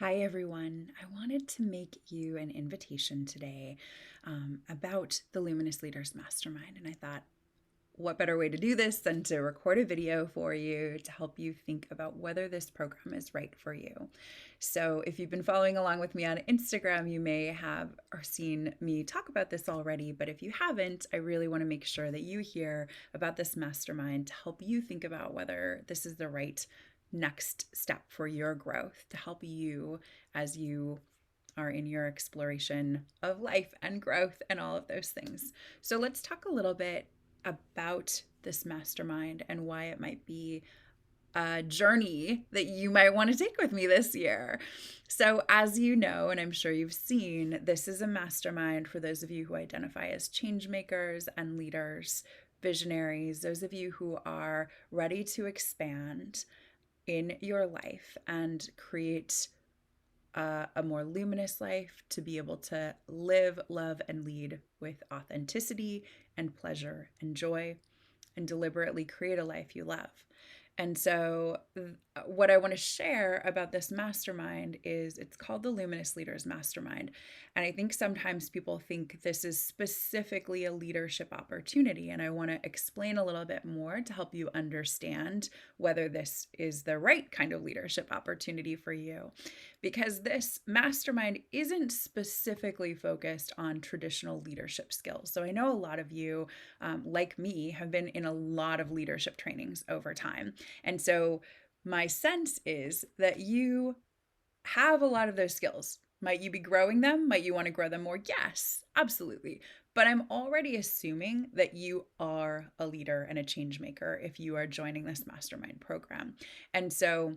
Hi, everyone. I wanted to make you an invitation today about the Luminous Leaders Mastermind. And I thought, what better way to do this than to record a video for you to help you think about whether this program is right for you. So, if you've been following along with me on Instagram, you may have or seen me talk about this already. But if you haven't, I really want to make sure that you hear about this mastermind to help you think about whether this is the right next step for your growth, to help you as you are in your exploration of life and growth and all of those things. So let's talk a little bit about this mastermind and why it might be a journey that you might want to take with me this year. So, as you know, and I'm sure you've seen, this is a mastermind for those of you who identify as change makers and leaders, visionaries, those of you who are ready to expand in your life and create a more luminous life, to be able to live, love, and lead with authenticity and pleasure and joy, and deliberately create a life you love. And so, what I want to share about this mastermind is it's called the Luminous Leaders Mastermind. And I think sometimes people think this is specifically a leadership opportunity. And I want to explain a little bit more to help you understand whether this is the right kind of leadership opportunity for you. Because this mastermind isn't specifically focused on traditional leadership skills. So I know a lot of you, like me, have been in a lot of leadership trainings over time. And so my sense is that you have a lot of those skills. Might you be growing them? Might you want to grow them more? Yes, absolutely. But I'm already assuming that you are a leader and a change maker if you are joining this mastermind program. And so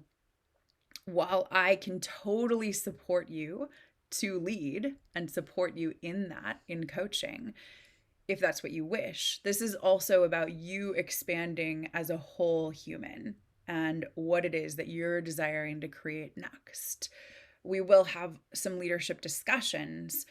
while I can totally support you to lead and support you in that in coaching, if that's what you wish, this is also about you expanding as a whole human and what it is that you're desiring to create next. We will have some leadership discussions,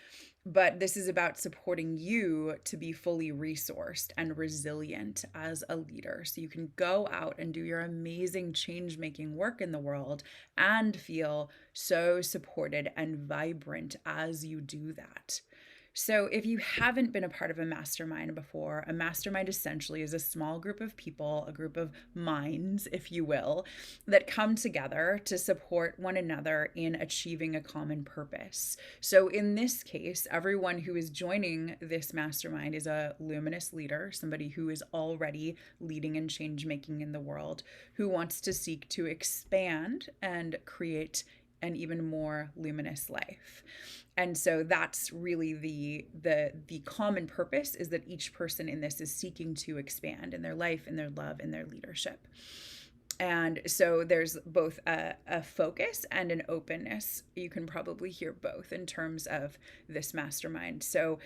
but this is about supporting you to be fully resourced and resilient as a leader so you can go out and do your amazing change making work in the world and feel so supported and vibrant as you do that. So, if you haven't been a part of a mastermind before, a mastermind essentially is a small group of people, a group of minds, if you will, that come together to support one another in achieving a common purpose. So, in this case, everyone who is joining this mastermind is a luminous leader, somebody who is already leading and change making in the world, who wants to seek to expand and create an even more luminous life. And so that's really the common purpose, is that each person in this is seeking to expand in their life, in their love, in their leadership. And so there's both a focus and an openness. You can probably hear both in terms of this mastermind. So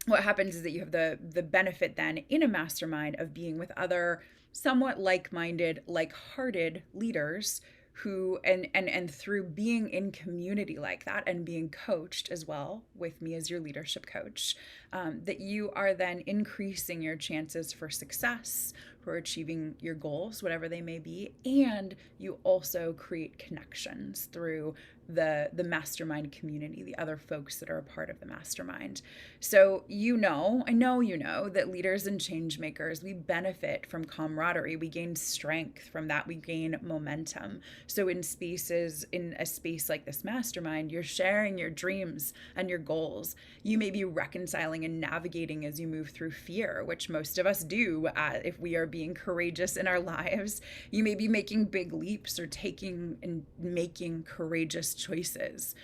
what happens is that you have the benefit then in a mastermind of being with other somewhat like-minded, like-hearted leaders who and through being in community like that and being coached as well with me as your leadership coach, that you are then increasing your chances for success, for achieving your goals, whatever they may be. And you also create connections through the mastermind community, the other folks that are a part of the mastermind. So I know that leaders and change makers, we benefit from camaraderie. We gain strength from that. We gain momentum. So in a space like this mastermind, you're sharing your dreams and your goals. You may be reconciling and navigating as you move through fear, which most of us do if we are being courageous in our lives. You may be making big leaps or taking and making courageous choices.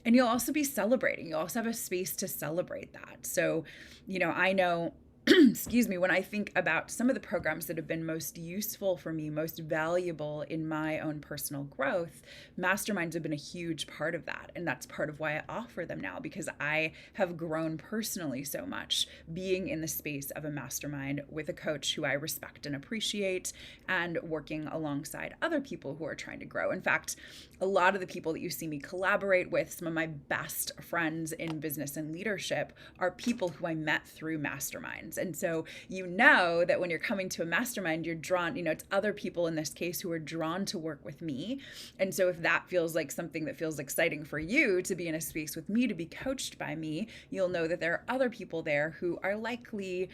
And you'll also be celebrating. You'll also have a space to celebrate that. So, I know excuse me, when I think about some of the programs that have been most useful for me, most valuable in my own personal growth, masterminds have been a huge part of that. And that's part of why I offer them now, because I have grown personally so much being in the space of a mastermind with a coach who I respect and appreciate, and working alongside other people who are trying to grow. In fact, a lot of the people that you see me collaborate with, some of my best friends in business and leadership, are people who I met through masterminds. masterminds. And so you know that when you're coming to a mastermind, you're drawn, it's other people in this case who are drawn to work with me. And so if that feels like something that feels exciting for you to be in a space with me, to be coached by me, you'll know that there are other people there who are likely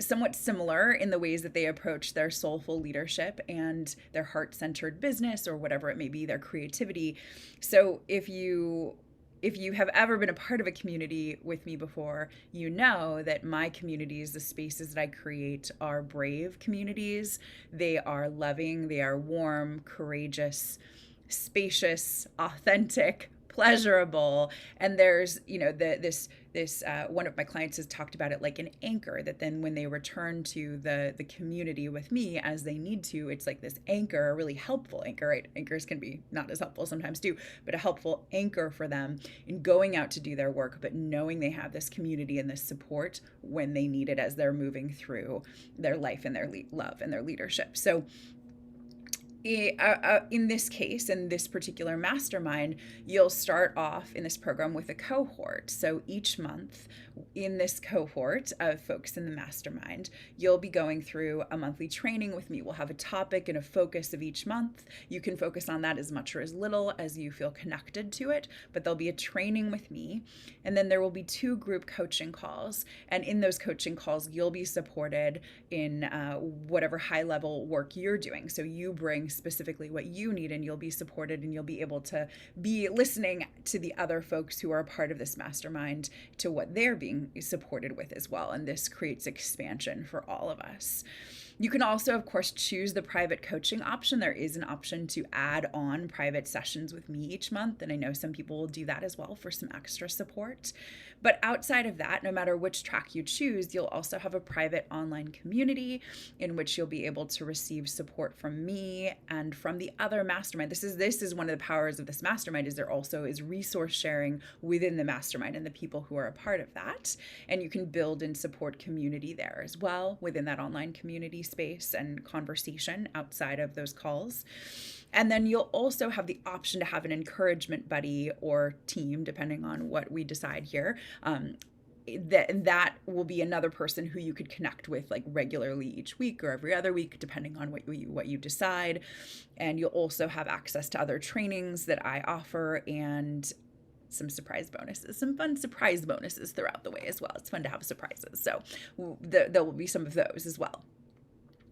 somewhat similar in the ways that they approach their soulful leadership and their heart-centered business, or whatever it may be, their creativity. So if you have ever been a part of a community with me before, you know that my communities, the spaces that I create, are brave communities. They are loving, they are warm, courageous, spacious, authentic, pleasurable. And there's, this one of my clients has talked about it like an anchor, that then when they return to the community with me as they need to, it's like this anchor, a really helpful anchor, right? Anchors can be not as helpful sometimes too, but a helpful anchor for them in going out to do their work, but knowing they have this community and this support when they need it as they're moving through their life and their love and their leadership. So in this case, in this particular mastermind, you'll start off in this program with a cohort. So each month in this cohort of folks in the mastermind, you'll be going through a monthly training with me. We'll have a topic and a focus of each month. You can focus on that as much or as little as you feel connected to it, but there'll be a training with me. And then there will be 2 group coaching calls. And in those coaching calls, you'll be supported in whatever high level work you're doing. So you bring specifically what you need, and you'll be supported, and you'll be able to be listening to the other folks who are a part of this mastermind, to what they're being supported with as well. And this creates expansion for all of us. You can also, of course, choose the private coaching option. There is an option to add on private sessions with me each month, and I know some people will do that as well for some extra support. But outside of that, no matter which track you choose, you'll also have a private online community in which you'll be able to receive support from me and from the other mastermind. This is one of the powers of this mastermind, is there also is resource sharing within the mastermind and the people who are a part of that. And you can build and support community there as well within that online community space and conversation outside of those calls. And then you'll also have the option to have an encouragement buddy or team, depending on what we decide here. That will be another person who you could connect with like regularly each week or every other week, depending on what you decide. And you'll also have access to other trainings that I offer, and some surprise bonuses, some fun surprise bonuses throughout the way as well. It's fun to have surprises. So there will be some of those as well.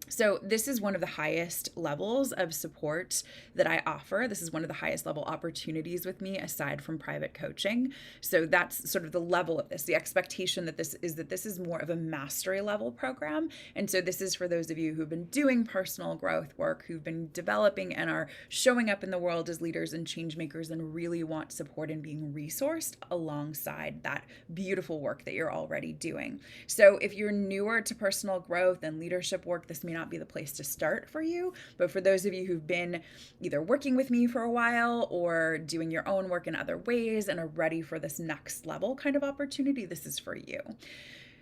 So this is one of the highest levels of support that I offer. This is one of the highest level opportunities with me, aside from private coaching. So that's sort of the level of this. The expectation that this is more of a mastery level program. And so this is for those of you who've been doing personal growth work, who've been developing and are showing up in the world as leaders and change makers, and really want support in being resourced alongside that beautiful work that you're already doing. So if you're newer to personal growth and leadership work, this may not be the place to start for you. But for those of you who've been either working with me for a while or doing your own work in other ways and are ready for this next level kind of opportunity, this is for you.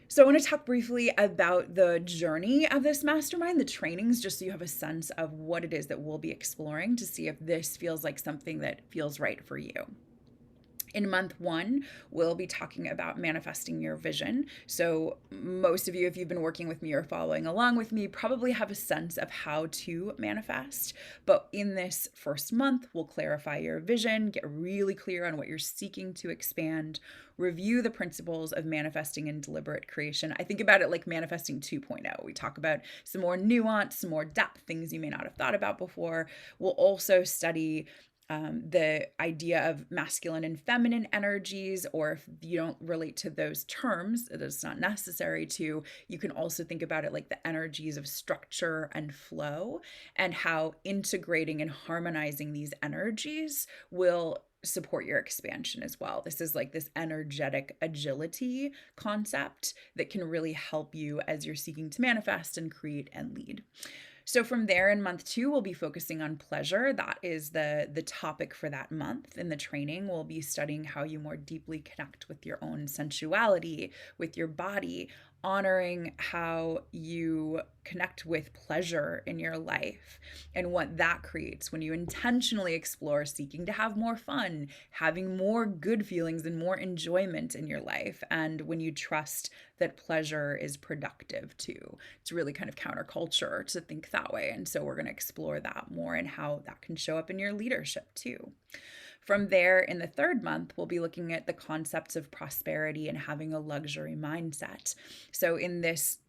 So I want to talk briefly about the journey of this mastermind, the trainings, just so you have a sense of what it is that we'll be exploring, to see if this feels like something that feels right for you. In month 1, we'll be talking about manifesting your vision. So most of you, if you've been working with me or following along with me, probably have a sense of how to manifest. But in this first month, we'll clarify your vision, get really clear on what you're seeking to expand, review the principles of manifesting and deliberate creation. I think about it like manifesting 2.0. We talk about some more nuance, some more depth, things you may not have thought about before. We'll also study the idea of masculine and feminine energies, or if you don't relate to those terms, it's not necessary to, you can also think about it like the energies of structure and flow, and how integrating and harmonizing these energies will support your expansion as well. This is like this energetic agility concept that can really help you as you're seeking to manifest and create and lead. So from there, in month 2, we'll be focusing on pleasure. That is the topic for that month. In the training, we'll be studying how you more deeply connect with your own sensuality, with your body, honoring how you connect with pleasure in your life and what that creates when you intentionally explore seeking to have more fun, having more good feelings and more enjoyment in your life, and when you trust that pleasure is productive too. It's really kind of counterculture to think that way. And so we're going to explore that more and how that can show up in your leadership too. From there, in the third month, we'll be looking at the concepts of prosperity and having a luxury mindset. So in this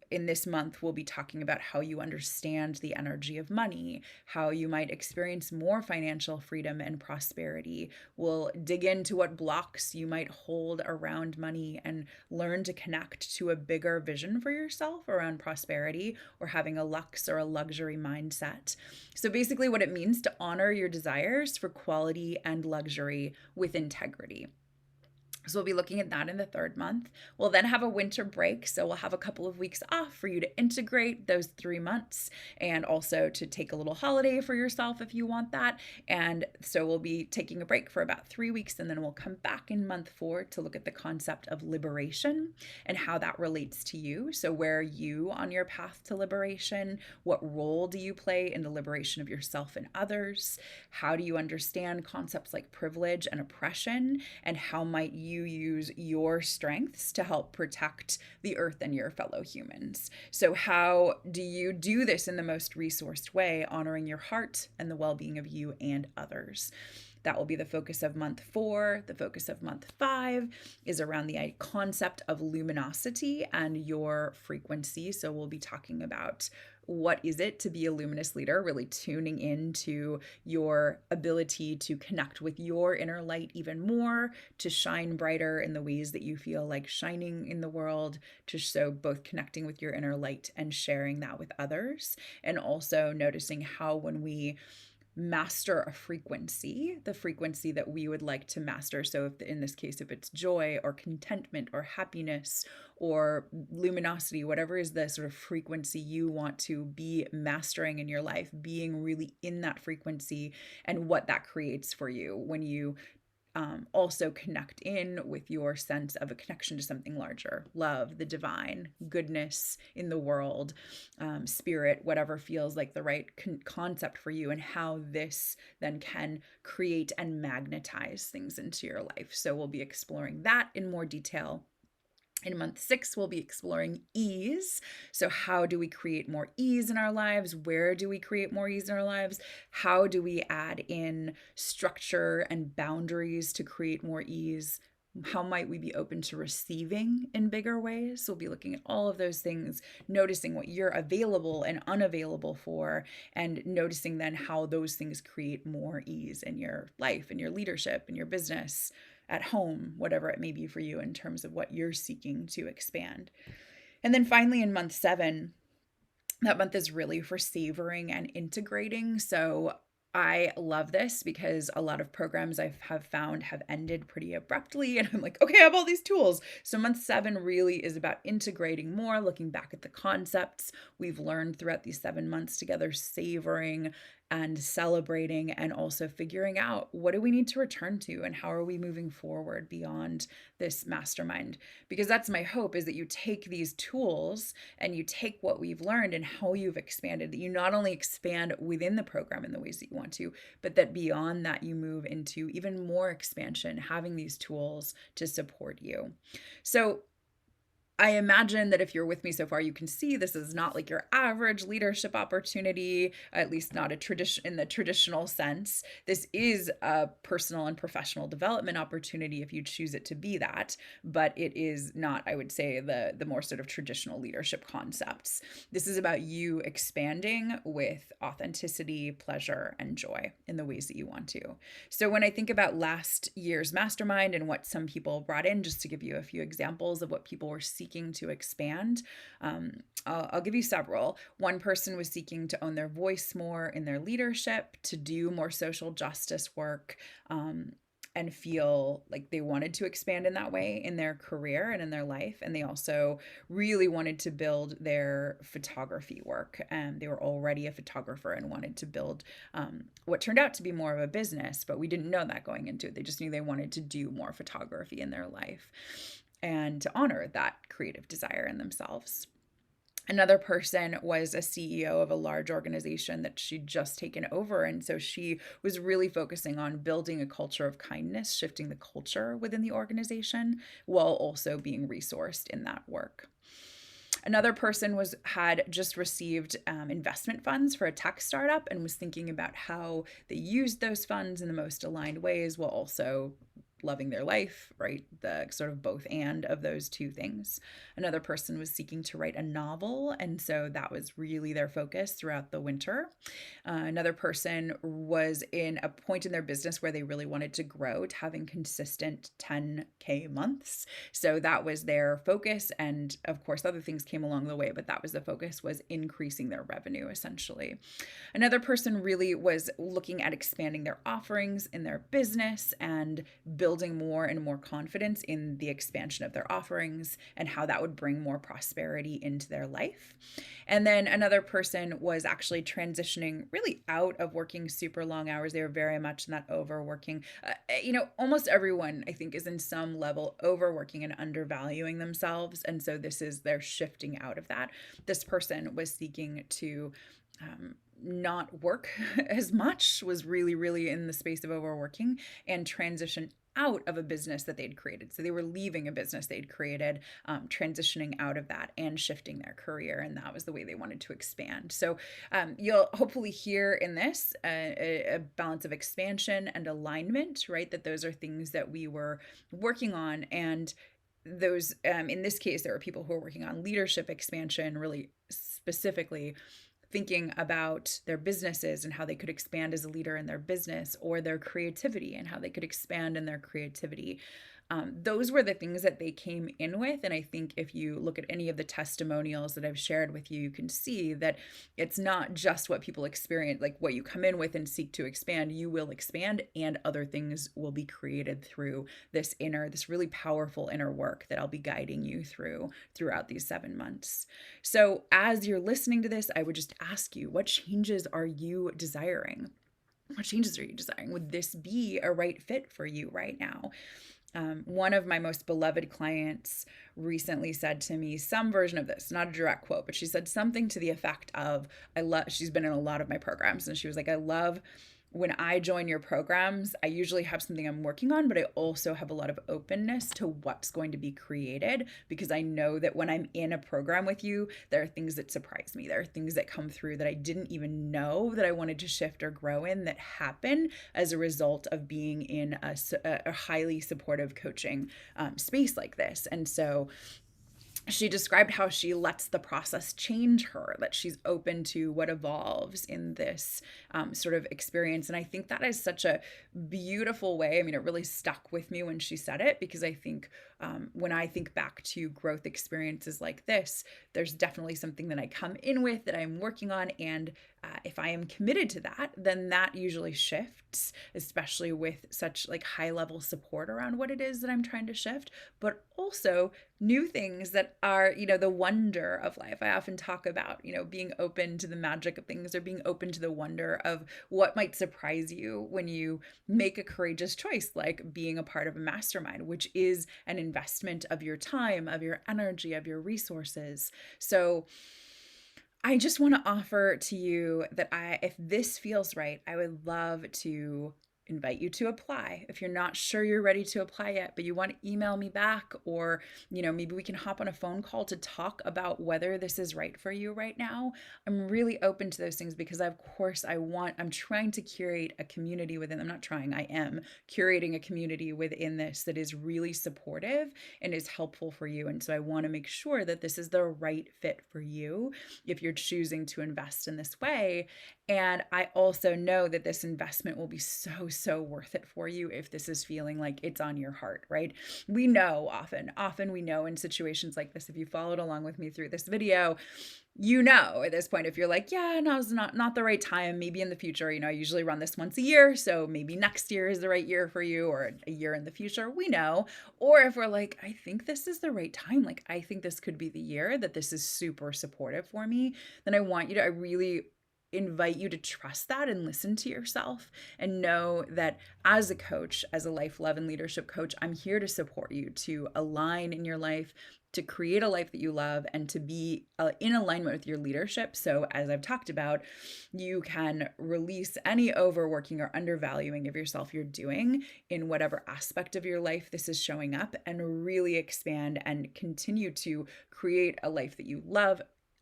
month, we'll be talking about how you understand the energy of money, how you might experience more financial freedom and prosperity. We'll dig into what blocks you might hold around money and learn to connect to a bigger vision for yourself around prosperity or having a lux or a luxury mindset. So basically, what it means to honor your desires for quality and luxury with integrity. So we'll be looking at that in the third month. We'll then have a winter break. So we'll have a couple of weeks off for you to integrate those 3 months and also to take a little holiday for yourself if you want that. And so we'll be taking a break for about 3 weeks, and then we'll come back in month 4 to look at the concept of liberation and how that relates to you. So where are you on your path to liberation? What role do you play in the liberation of yourself and others? How do you understand concepts like privilege and oppression? And how might you use your strengths to help protect the earth and your fellow humans? So how do you do this in the most resourced way, honoring your heart and the well-being of you and others? That will be the focus of month 4. The focus of month 5 is around the concept of luminosity and your frequency. So we'll be talking about what is it to be a luminous leader, really tuning into your ability to connect with your inner light even more, to shine brighter in the ways that you feel like shining in the world, to so both connecting with your inner light and sharing that with others, and also noticing how when we master a frequency, the frequency that we would like to master. So if in this case, if it's joy or contentment or happiness or luminosity, whatever is the sort of frequency you want to be mastering in your life, being really in that frequency and what that creates for you when you also connect in with your sense of a connection to something larger, love, the divine, goodness in the world, spirit, whatever feels like the right concept for you, and how this then can create and magnetize things into your life. So we'll be exploring that in more detail. In month 6, we'll be exploring ease. So how do we create more ease in our lives? Where do we create more ease in our lives? How do we add in structure and boundaries to create more ease? How might we be open to receiving in bigger ways? So we'll be looking at all of those things, noticing what you're available and unavailable for, and noticing then how those things create more ease in your life, in your leadership, in your business, at home, whatever it may be for you in terms of what you're seeking to expand. And then finally in month 7, that month is really for savoring and integrating. So I love this because a lot of programs I have found have ended pretty abruptly, and I'm like, okay, I have all these tools. So month 7 really is about integrating more, looking back at the concepts we've learned throughout these 7 months together, savoring and celebrating, and also figuring out what do we need to return to and how are we moving forward beyond this mastermind. Because that's my hope, is that you take these tools and you take what we've learned and how you've expanded, that you not only expand within the program in the ways that you want to, but that beyond that you move into even more expansion, having these tools to support you. So I imagine that if you're with me so far, you can see this is not like your average leadership opportunity, at least not a tradition in the traditional sense. This is a personal and professional development opportunity if you choose it to be that, but it is not, I would say, the more sort of traditional leadership concepts. This is about you expanding with authenticity, pleasure, and joy in the ways that you want to. So when I think about last year's mastermind and what some people brought in, just to give you a few examples of what people were seeking to expand, I'll give you several. One person was seeking to own their voice more in their leadership, to do more social justice work, and feel like they wanted to expand in that way in their career and in their life. And they also really wanted to build their photography work. And they were already a photographer and wanted to build what turned out to be more of a business, but we didn't know that going into it. They just knew they wanted to do more photography in their life. and to honor that creative desire in themselves. Another person was a CEO of a large organization that she'd just taken over. And so she was really focusing on building a culture of kindness, shifting the culture within the organization while also being resourced in that work. Another person had just received investment funds for a tech startup and was thinking about how they used those funds in the most aligned ways while also loving their life, right? The sort of both and of those two things. Another person was seeking to write a novel, and so that was really their focus throughout the winter. Another person was in a point in their business where they really wanted to grow to having consistent 10K months. So that was their focus. And of course, other things came along the way, but that was the focus, was increasing their revenue essentially. Another person really was looking at expanding their offerings in their business and building more and more confidence in the expansion of their offerings and how that would bring more prosperity into their life. And then another person was actually transitioning really out of working super long hours. They were very much in that overworking. Almost everyone, I think, is in some level overworking and undervaluing themselves. And so they're shifting out of that. This person was seeking to not work as much, was really, really in the space of overworking, and transition out of a business that they'd created. So they were leaving a business they'd created, transitioning out of that and shifting their career. And that was the way they wanted to expand. So you'll hopefully hear in this a balance of expansion and alignment, right? That those are things that we were working on. And those, in this case, there are people who are working on leadership expansion, really specifically thinking about their businesses and how they could expand as a leader in their business, or their creativity and how they could expand in their creativity. Those were the things that they came in with. And I think if you look at any of the testimonials that I've shared with you, you can see that it's not just what people experience, like what you come in with and seek to expand. You will expand, and other things will be created through this really powerful inner work that I'll be guiding you throughout these 7 months. So as you're listening to this, I would just ask you, what changes are you desiring? What changes are you desiring? Would this be a right fit for you right now? One of my most beloved clients recently said to me some version of this, not a direct quote, but she said something to the effect of, she's been in a lot of my programs, and she was like, I love when I join your programs, I usually have something I'm working on, but I also have a lot of openness to what's going to be created, because I know that when I'm in a program with you, there are things that surprise me. There are things that come through that I didn't even know that I wanted to shift or grow in, that happen as a result of being in a highly supportive coaching space like this. And so she described how she lets the process change her, that she's open to what evolves in this sort of experience. And I think that is such a beautiful way. I mean, it really stuck with me when she said it, because I think when I think back to growth experiences like this, there's definitely something that I come in with that I'm working on. And if I am committed to that, then that usually shifts, especially with such like high level support around what it is that I'm trying to shift, but also new things that are, the wonder of life. I often talk about, being open to the magic of things, or being open to the wonder of what might surprise you when you make a courageous choice, like being a part of a mastermind, which is an investment of your time, of your energy, of your resources. So I just want to offer to you that if this feels right, I would love to invite you to apply. If you're not sure you're ready to apply yet, but you want to email me back, or, maybe we can hop on a phone call to talk about whether this is right for you right now. I'm really open to those things, because of course I'm trying to curate a community within, I am curating a community within this that is really supportive and is helpful for you. And so I want to make sure that this is the right fit for you if you're choosing to invest in this way. And I also know that this investment will be so worth it for you if this is feeling like it's on your heart, right? We know often we know in situations like this, if you followed along with me through this video, at this point, if you're like, yeah, no, it's not the right time, maybe in the future, I usually run this once a year, so maybe next year is the right year for you, or a year in the future, we know. Or if we're like, I think this is the right time, like I think this could be the year that this is super supportive for me, then I want you to, I really invite you to trust that and listen to yourself and know that as a coach, as a life, love, and leadership coach, I'm here to support you to align in your life, to create a life that you love, and to be in alignment with your leadership. So, as I've talked about, you can release any overworking or undervaluing of yourself you're doing in whatever aspect of your life this is showing up, and really expand and continue to create a life that you love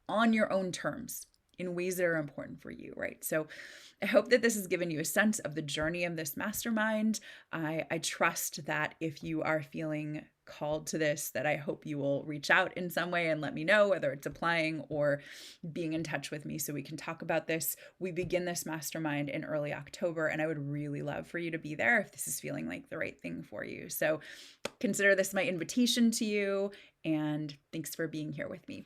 on your own terms in ways that are important for you, right? So I hope that this has given you a sense of the journey of this mastermind. I trust that if you are feeling called to this, that I hope you will reach out in some way and let me know, whether it's applying or being in touch with me so we can talk about this. We begin this mastermind in early October, and I would really love for you to be there if this is feeling like the right thing for you. So consider this my invitation to you, and thanks for being here with me.